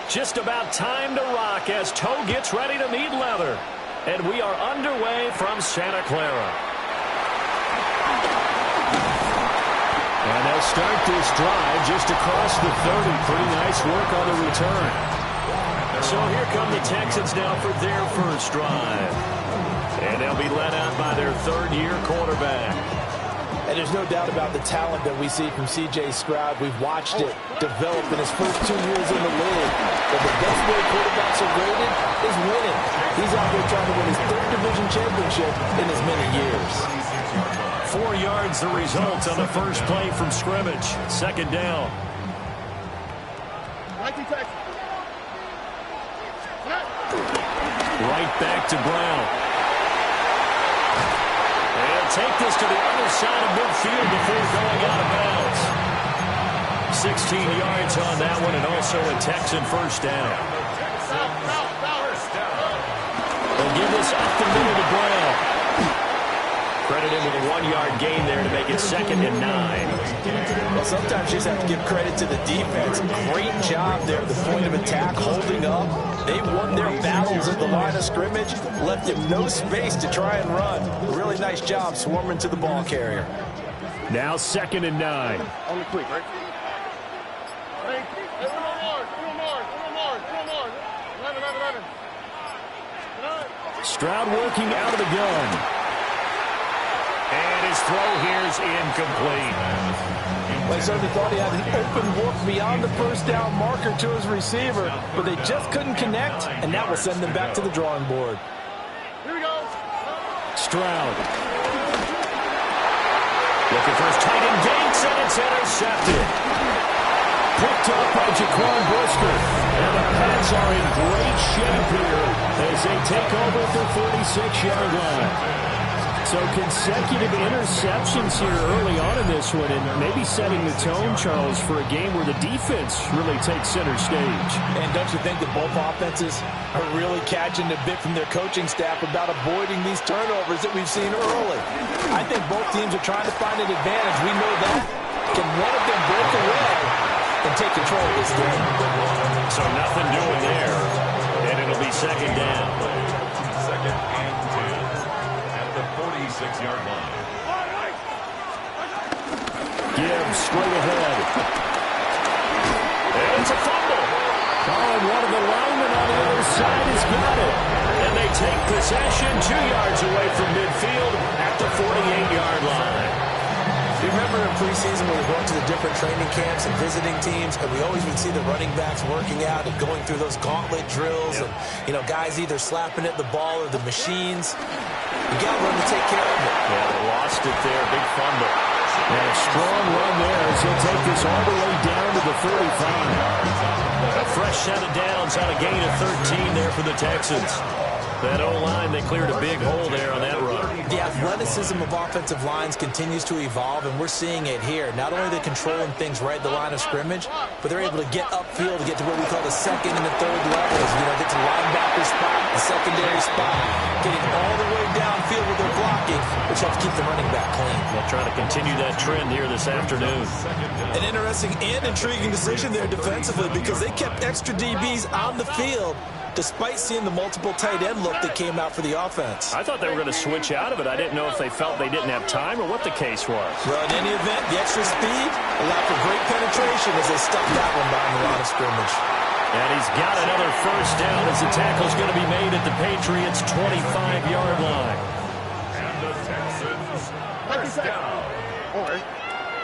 Just about time to rock as toe gets ready to meet leather. And we are underway from Santa Clara. And they'll start this drive just across the 30. Pretty nice work on the return. So here come the Texans now for their first drive. And they'll be led out by their third-year quarterback. And there's no doubt about the talent that we see from C.J. Stroud. We've watched it develop in his first 2 years in the league. But the best way quarterbacks are graded is winning. He's out there trying to win his third division championship in as many years. 4 yards the result on the first play from scrimmage. Second down. Right back to Brown. And take this to the other side of midfield before going out of bounds. 16 yards on that one, and also a Texan first down. They'll give this up the middle to Brown. Credit him with a 1-yard gain there to make it 2nd and 9. Well, sometimes you just have to give credit to the defense. Great job there at the point of attack, holding up. They won their battles at the line of scrimmage, left him no space to try and run. Really nice job swarming to the ball carrier. Now 2nd and 9. On the quick, right? Stroud working out of the gun. And his throw here is incomplete. Well, I certainly thought he had an open look beyond the first down marker to his receiver, but they just couldn't connect, and that will send them back to the drawing board. Here we go. Stroud. Looking for his tight end Gates, and it's intercepted. Picked up by Jaquan Brisker. And the Pats are in great shape here as they take over at their 46-yard line. So consecutive interceptions here early on in this one, and maybe setting the tone, Charles, for a game where the defense really takes center stage. And don't you think that both offenses are really catching a bit from their coaching staff about avoiding these turnovers that we've seen early? I think both teams are trying to find an advantage. We know that. Can one of them break away and take control of this game? So nothing doing there, and it'll be 2nd down. 2nd and 10 at the 46-yard line. Gibbs straight ahead. And it's a fumble. Oh, and one of the linemen on the other side has got it. And they take possession 2 yards away from midfield at the 48-yard line. You remember in preseason when we went to the different training camps and visiting teams, and we always would see the running backs working out and going through those gauntlet drills, and, you know, guys either slapping at the ball or the machines. You got to learn to take care of it. Yeah, they lost it there. Big fumble. And a strong run there as he'll take this all the way down to the 45. A fresh set of downs on a gain of 13 there for the Texans. That O-line, they cleared a big hole there on that run. The athleticism of offensive lines continues to evolve, and we're seeing it here. Not only are they controlling things right at the line of scrimmage, but they're able to get upfield to get to what we call the 2nd and the 3rd levels. You know, get to linebacker spot, the secondary spot, getting all the way downfield with their blocking, which helps keep the running back clean. They'll try to continue that trend here this afternoon. An interesting and intriguing decision there defensively because they kept extra DBs on the field despite seeing the multiple tight end look that came out for the offense. I thought they were going to switch out of it. I didn't know if they felt they didn't have time or what the case was. Well, in any event, the extra speed allowed for great penetration as they stuffed that one behind the line of scrimmage. And he's got another first down as the tackle's going to be made at the Patriots' 25-yard line. And the Texans first down.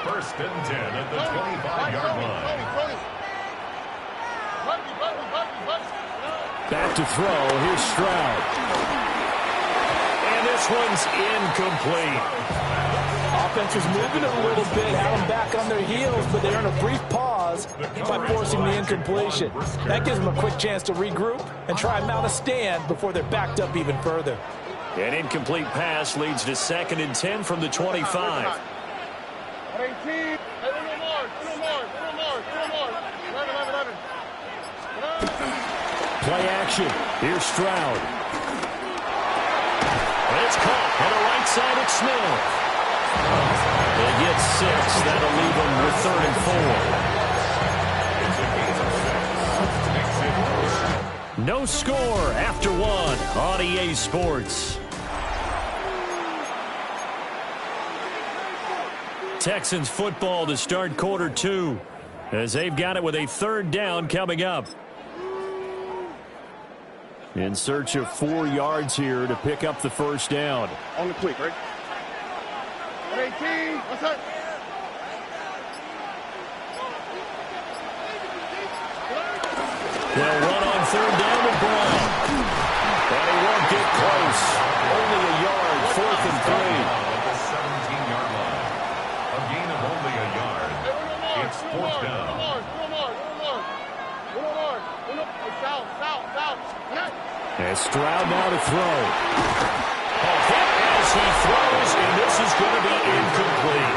1st and 10 at the 25-yard line. Back to throw. Here's Stroud. And this one's incomplete. Offense was moving a little bit, had them back on their heels, but they're in a brief pause by forcing the incompletion. That gives them a quick chance to regroup and try and mount a stand before they're backed up even further. An incomplete pass leads to 2nd and 10 from the 25. Play action. Here's Stroud. And it's caught on the right side at Smith. They get 6. That'll leave them with 3rd and 4. No score after one on EA Sports. Texans football to start quarter two, as they've got it with a third down coming up. In search of 4 yards here to pick up the first down. On the quick, right? 18, what's up? They'll run on third down with Brown. And he won't get close. Only a yard, 4th and 3. At the 17-yard line. A gain of only a yard. It's 4th down. And Stroud now to throw. A hit as he throws, and this is going to be incomplete.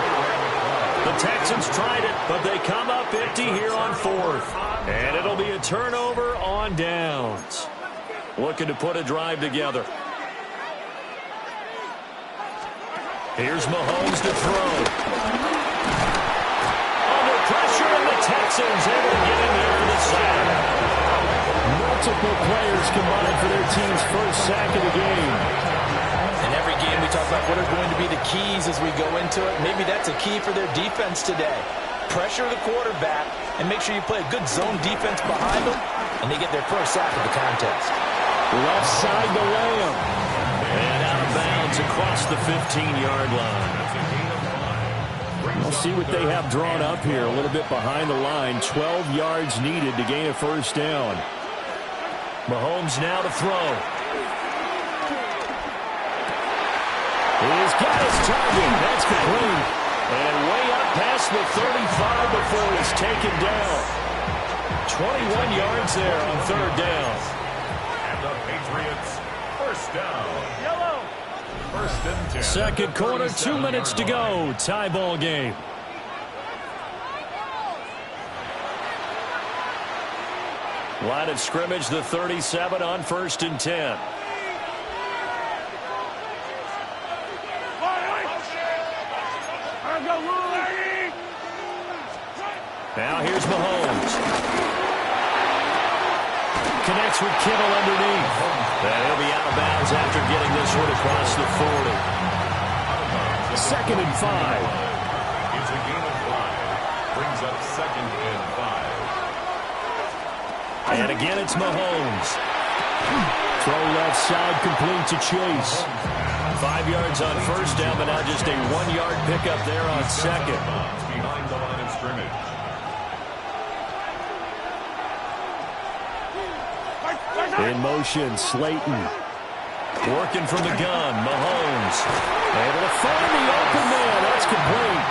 The Texans tried it, but they come up empty here on 4th. And it'll be a turnover on downs. Looking to put a drive together. Here's Mahomes to throw. Under pressure, and the Texans able to get in there for the sack. Multiple players combined for their team's first sack of the game. In every game we talk about what are going to be the keys as we go into it. Maybe that's a key for their defense today. Pressure the quarterback and make sure you play a good zone defense behind them, and they get their first sack of the contest. Left side to Lamb. And out of bounds across the 15-yard line. We'll see what they have drawn up here. A little bit behind the line. 12 yards needed to gain a first down. Mahomes now to throw. He's got his target. That's complete. And way up past the 35 before he's taken down. 21 yards there on third down. And the Patriots, first down. Yellow. First and 10. Second quarter, 2 minutes to go. Tie ball game. Line of scrimmage, the 37 on 1st and 10. Now here's Mahomes. Connects with Kittle underneath. And he'll be out of bounds after getting this one across the 40. Second and 5. It's a gain of 5. Brings up 2nd and 5. And again, it's Mahomes. Throw left side, complete to Chase. 5 yards on first down, but now just a 1-yard pickup there on second. Behind the line of scrimmage. In motion, Slayton. Working from the gun, Mahomes. Able to find the open man. That's complete.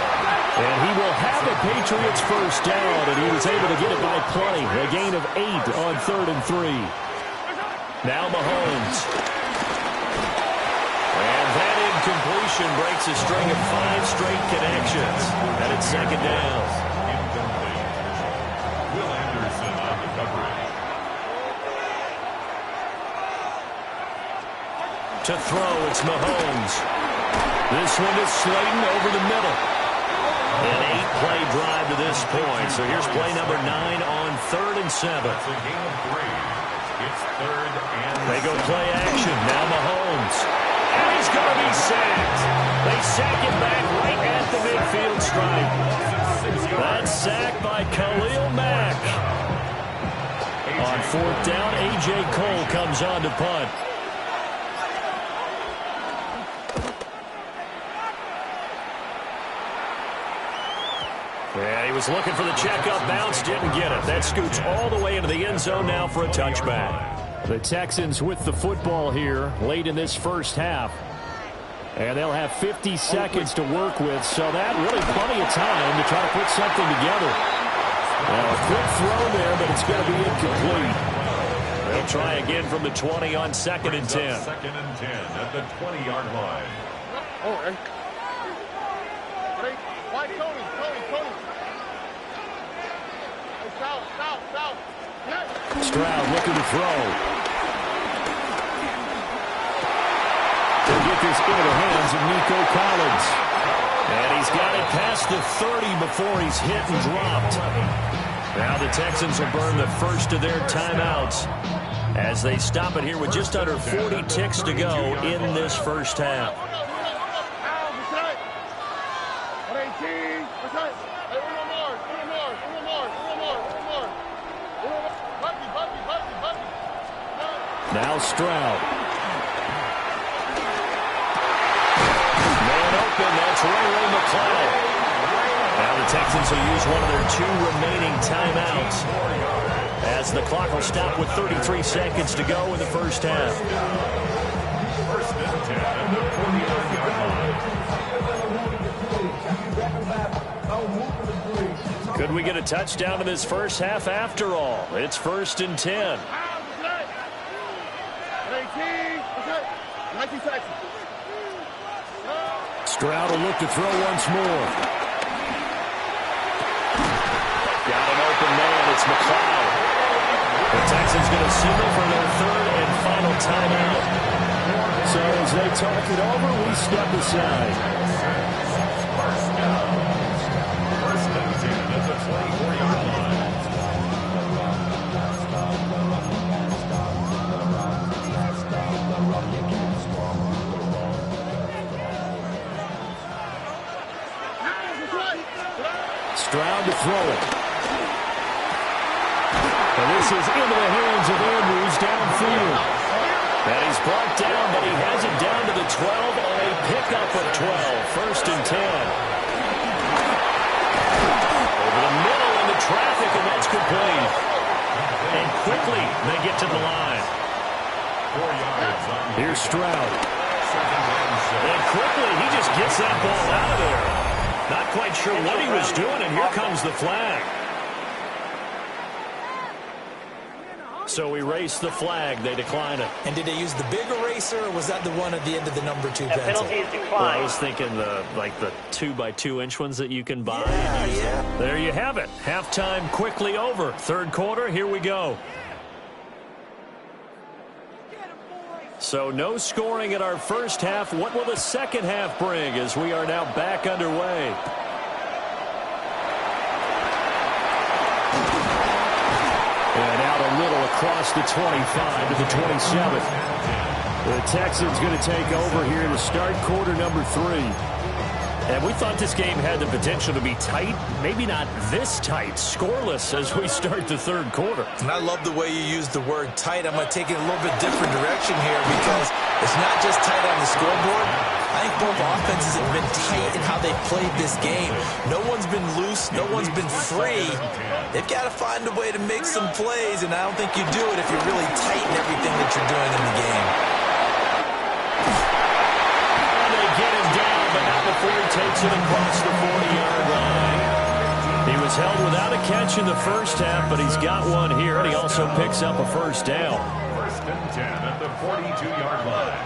And he will have the Patriots first down, and he was able to get it by plenty. A gain of 8 on 3rd and 3. Now Mahomes. And that incompletion breaks a string of 5 straight connections. And it's second down. Incomplete. Will Anderson on the coverage. To throw, it's Mahomes. This one is Slayton over the middle. An 8-play drive to this point. So here's play number 9 on 3rd and 7. It's a gain of 3. It's 3rd and They go play action. Now Mahomes. And he's going to be sacked. They sack him back right at the midfield stripe. That's sacked by Khalil Mack. On 4th down, A.J. Cole comes on to punt. Yeah, he was looking for the checkup bounce, didn't get it. That scoots all the way into the end zone now for a touchback. The Texans with the football here late in this first half. And they'll have 50 seconds to work with, so that really plenty of time to try to put something together. Now, a quick throw there, but it's going to be incomplete. They'll try again from the 20 on 2nd and 10. 2nd and 10 at the 20-yard line. Oh, right. Why Tony? South. Stroud looking to throw. To get this into the hands of Nico Collins. And he's got it past the 30 before he's hit and dropped. Now the Texans will burn the first of their timeouts. as they stop it here with just under 40 ticks to go in this first half. Now Stroud. Man open, that's Ray McCloud. Now the Texans will use one of their 2 remaining timeouts as the clock will stop with 33 seconds to go in the first half. First and 10 at the 49-yard line. Could we get a touchdown in this first half after all? It's 1st and 10. Stroud will look to throw once more. Got an open man. It's McCloud. The Texans going to signal for their 3rd and final timeout. So as they talk it over, we step aside. First and 10 at the 24-yard line. Stroud to throw it. And this is into the hands of Andrews downfield. And he's brought down, but he has it down to the 12 on a pickup of 12. 1st and 10. Over the middle into traffic, and that's complete. And quickly they get to the line. 4 yards on the Here's Stroud. second and 6. And quickly he just gets that ball out of there. Not quite sure what he was doing, and here comes the flag. So erase the flag. They decline it. And did they use the big eraser, or was that the one at the end of the number 2 pencil? Penalty is declined. Well, I was thinking the 2x2 ones that you can buy. Yeah. There you have it. Halftime quickly over. 3rd quarter, here we go. So no scoring in our first half. What will the second half bring as we are now back underway? And out a little across the 25 to the 27. The Texans going to take over here to start quarter number 3. And we thought this game had the potential to be tight. Maybe not this tight. Scoreless as we start the 3rd quarter. And I love the way you use the word tight. I'm going to take it a little bit different direction here because it's not just tight on the scoreboard. I think both offenses have been tight in how they've played this game. No one's been loose. No one's been free. They've got to find a way to make some plays, and I don't think you do it if you're really tight in everything that you're doing in the game. And they get him down, but not before he takes it across the 40-yard line. He was held without a catch in the first half, but he's got one here, and he also picks up a first down. First and 10 at the 42-yard line.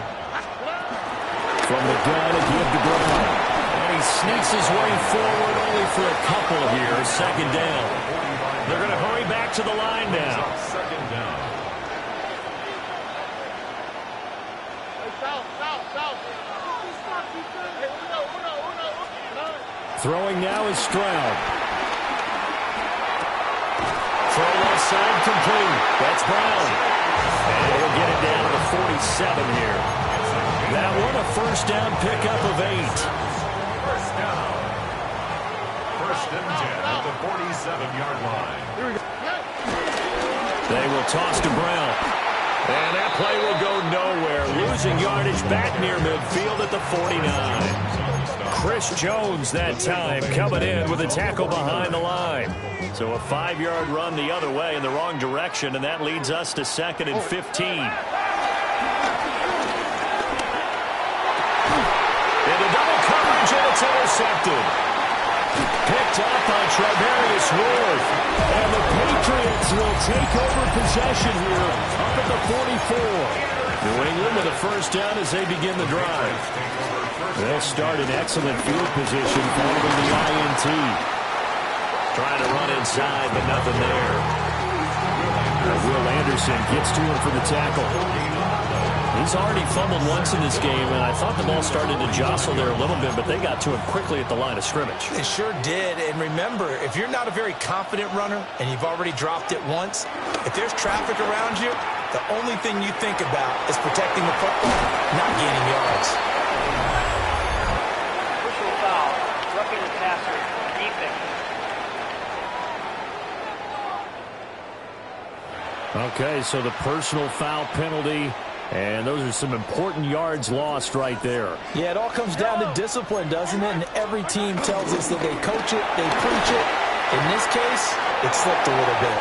From the gun, a give to Brown. And he sneaks his way forward only for a couple here. 2nd down. They're going to hurry back to the line now. Second down. Throwing now is Stroud. Throw left side complete. That's Brown. And he'll get it down to the 47 here. That one a first down pickup of 8. First down. First and 10 at the 47-yard line. They will toss to Brown. And that play will go nowhere. Losing yardage back near midfield at the 49. Chris Jones that time coming in with a tackle behind the line. So a 5-yard run the other way in the wrong direction, and that leads us to 2nd and 15. Into double coverage, and it's intercepted. Picked up by Travarius Ward. And the Patriots will take over possession here up at the 44. New England with a first down as they begin the drive. They'll start in excellent field position following the INT. Trying to run inside, but nothing there. Will Anderson gets to him for the tackle. He's already fumbled once in this game, and I thought the ball started to jostle there a little bit, but they got to him quickly at the line of scrimmage. It sure did. And remember, if you're not a very confident runner and you've already dropped it once, if there's traffic around you, the only thing you think about is protecting the football, not gaining yards. Personal foul, roughing the passer, defense. Okay, so the personal foul penalty, and those are some important yards lost right there. Yeah, it all comes down to discipline, doesn't it? And every team tells us that they coach it, they preach it. In this case, it slipped a little bit.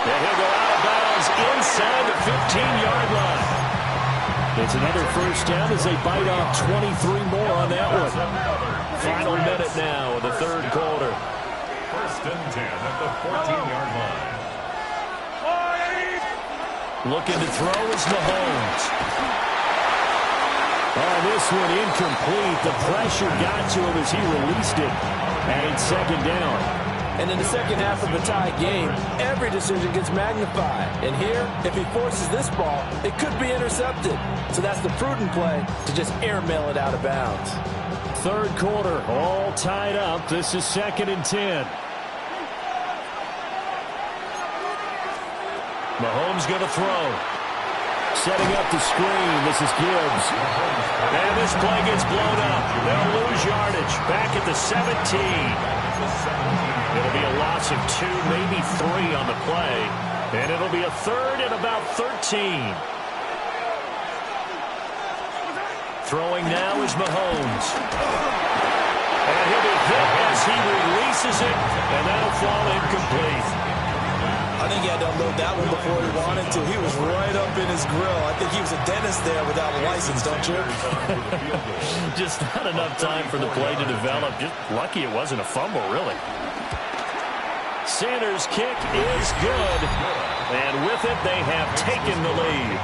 And he'll go out of bounds inside the 15-yard line. It's another first down as they bite off 23 more on that one. Final minute now of the third quarter. First and 10 at the 14-yard line. Looking to throw is Mahomes. Oh, this one incomplete. The pressure got to him as he released it. And it's second down. And in the second half of a tie game, every decision gets magnified. And here, if he forces this ball, it could be intercepted. So that's the prudent play to just airmail it out of bounds. Third quarter, all tied up. This is second and 10. Mahomes going to throw. Setting up the screen. This is Gibbs. And this play gets blown up. They'll lose yardage. Back at the 17. It'll be a loss of 2, maybe 3 on the play. And it'll be a third and about 13. Throwing now is Mahomes. And he'll be hit as he releases it. And that'll fall incomplete. I think he had to unload that one before he wanted to. He was right up in his grill. I think he was a dentist there without a license, don't you? Just not enough time for the play to develop. Just lucky it wasn't a fumble, really. Sanders' kick is good. And with it, they have taken the lead.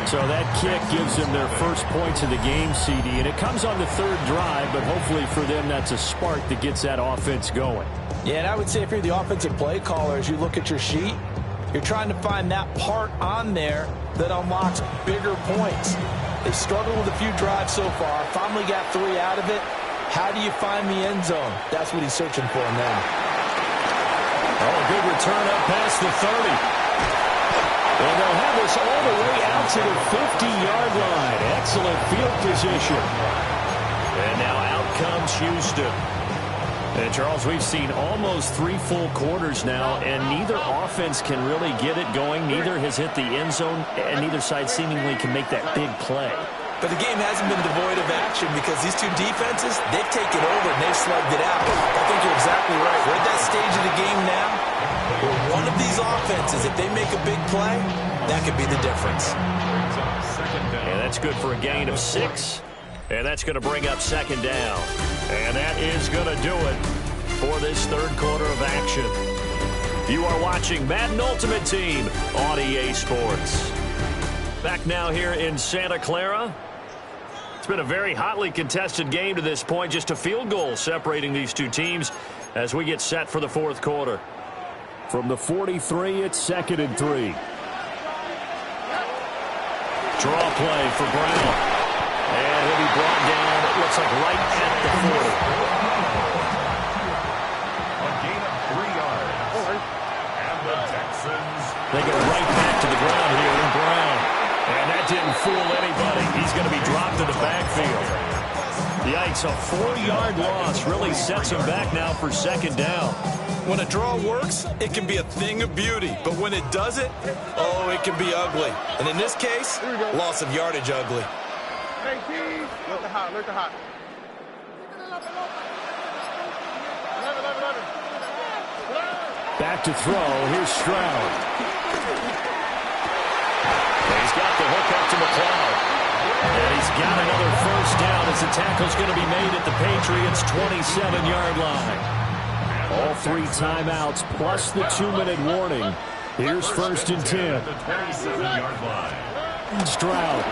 So that kick gives them their first points of the game, CD. And it comes on the third drive, but hopefully for them, that's a spark that gets that offense going. Yeah, and I would say if you're the offensive play caller, as you look at your sheet, you're trying to find that part on there that unlocks bigger points. They've struggled with a few drives so far, finally got 3 out of it. How do you find the end zone? That's what he's searching for now. Oh, a good return up past the 30. And they'll have this all the way out to the 50-yard line. Excellent field position. And now out comes Houston. And, Charles, we've seen almost 3 full quarters now, and neither offense can really get it going. Neither has hit the end zone, and neither side seemingly can make that big play. But the game hasn't been devoid of action because these two defenses, they've taken over and they've slugged it out. I think you're exactly right. We're at that stage of the game now where one of these offenses, if they make a big play, that could be the difference. And that's good for a gain of 6. And that's going to bring up second down. And that is going to do it for this third quarter of action. You are watching Madden Ultimate Team on EA Sports. Back now here in Santa Clara. It's been a very hotly contested game to this point. Just a field goal separating these two teams as we get set for the fourth quarter. From the 43, it's second and 3. Draw play for Brown. And he'll be brought down, it looks like right at the 40. A gain of 3 yards. And the Texans. They go right back to the ground here in Brown. And that didn't fool anybody. He's going to be dropped in the backfield. Yikes, a 4-yard loss really sets him back now for second down. When a draw works, it can be a thing of beauty. But when it doesn't, oh, it can be ugly. And in this case, loss of yardage ugly. Look the hot, look the hot. Back to throw. Here's Stroud. And he's got the hook up to McLeod. And he's got another first down as the tackle's going to be made at the Patriots' 27-yard line. All 3 timeouts plus the 2-minute warning. Here's first and 10. The 27-yard line. Stroud.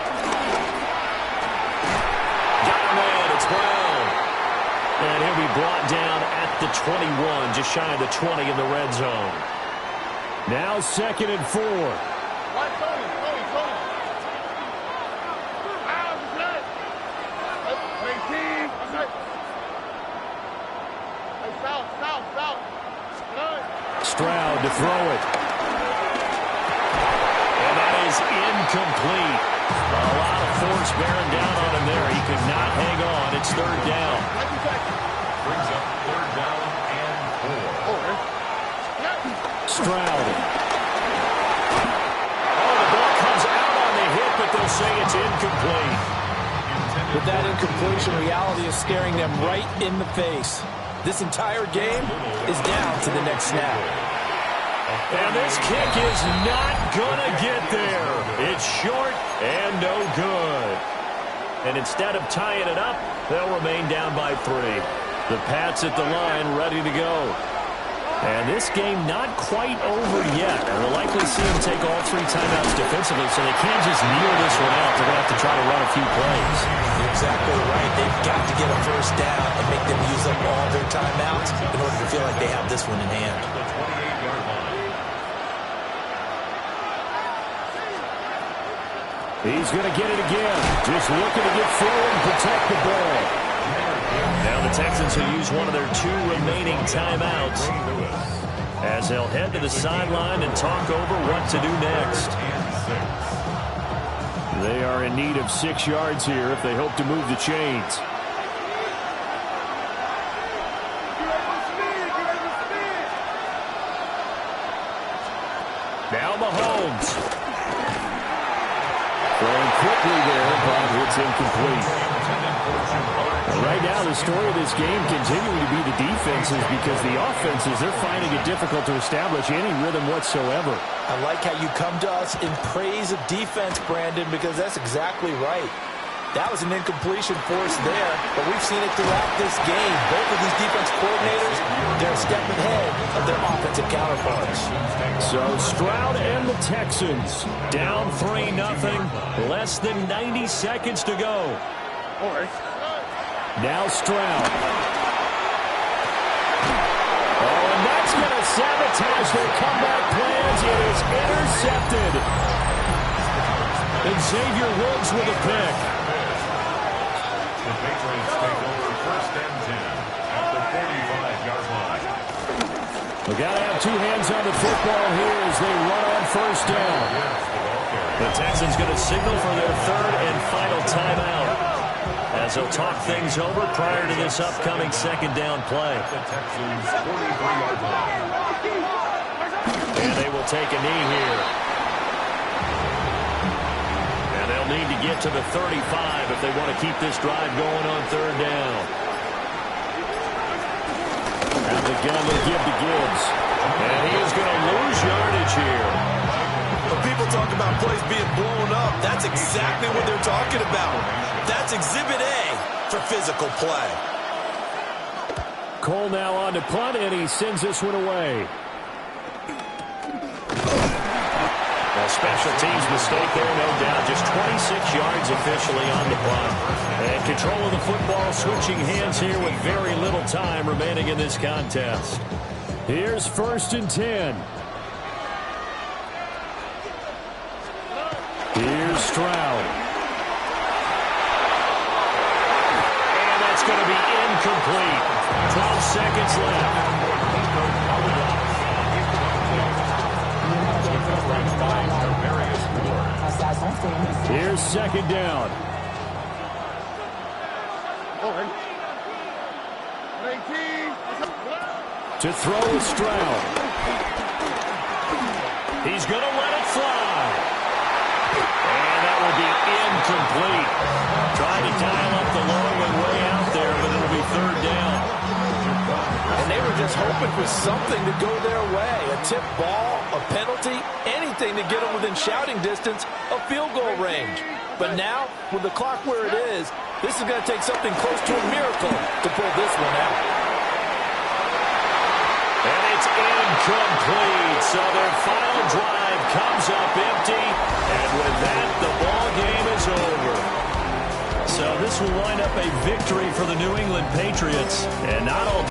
It's Brown. And he'll be brought down at the 21, just shy of the 20 in the red zone. Now second and 4. Stroud to throw it. And is incomplete. A lot of force bearing down on him there. He could not hang on. It's third down. Brings up third down and 4. Stroud. Oh, the ball comes out on the hit, but they'll say it's incomplete. With that incompletion, reality is staring them right in the face. This entire game is down to the next snap. And this kick is not going to get there. It's short and no good. And instead of tying it up, they'll remain down by 3. The Pats at the line ready to go. And this game not quite over yet. And we'll likely see them take all 3 timeouts defensively, so they can't just kneel this one out. They're going to have to try to run a few plays. You're exactly right. They've got to get a first down and make them use up all their timeouts in order to feel like they have this one in hand. He's going to get it again. Just looking to get forward and protect the ball. Now the Texans will use one of their 2 remaining timeouts as they'll head to the sideline and talk over what to do next. They are in need of 6 yards here if they hope to move the chains. Now Mahomes. Throwing quickly there, but it's incomplete. Right now, the story of this game continuing to be the defenses, because the offenses, they're finding it difficult to establish any rhythm whatsoever. I like how you come to us in praise of defense, Brandon, because that's exactly right. That was an incompletion force there, but we've seen it throughout this game. Both of these defense coordinators, they're a step ahead of their offensive counterparts. So Stroud and the Texans down 3-0, less than 90 seconds to go. Now Stroud. Oh, and that's going to sabotage their comeback plans. It is intercepted. And Xavier Woods with a pick. The Patriots take over first and 10 at the 45-yard line. We got to have 2 hands on the football here as they run on first down. The Texans going to signal for their 3rd and final timeout as they'll talk things over prior to this upcoming 2nd down play. The Texans 43-yard line. And they will take a knee here. And they'll need to get to the 35 if they want to keep this drive going on 3rd down. And the gun will give to Gibbs. And he is going to lose yardage here. When people talk about plays being blown up, that's exactly what they're talking about. That's Exhibit A for physical play. Cole now on to punt, and he sends this one away. A special teams mistake there, no doubt. Just 26 yards officially on the punt. And control of the football switching hands here with very little time remaining in this contest. Here's 1st and 10. Here's Stroud. And that's going to be incomplete. 12 seconds left. Here's 2nd down. To throw with Stroud. He's going to let it fly. And that will be incomplete. Trying to dial up the long and way out there, but it'll be 3rd down. And they were just hoping for something to go their way. A tip ball, a penalty, anything to get them within shouting distance of field goal range. But now, with the clock where it is, this is going to take something close to a miracle to pull this one out. And it's incomplete. So their final drive comes up empty. And with that, the ball game is over. So this will wind up a victory for the New England Patriots. And not all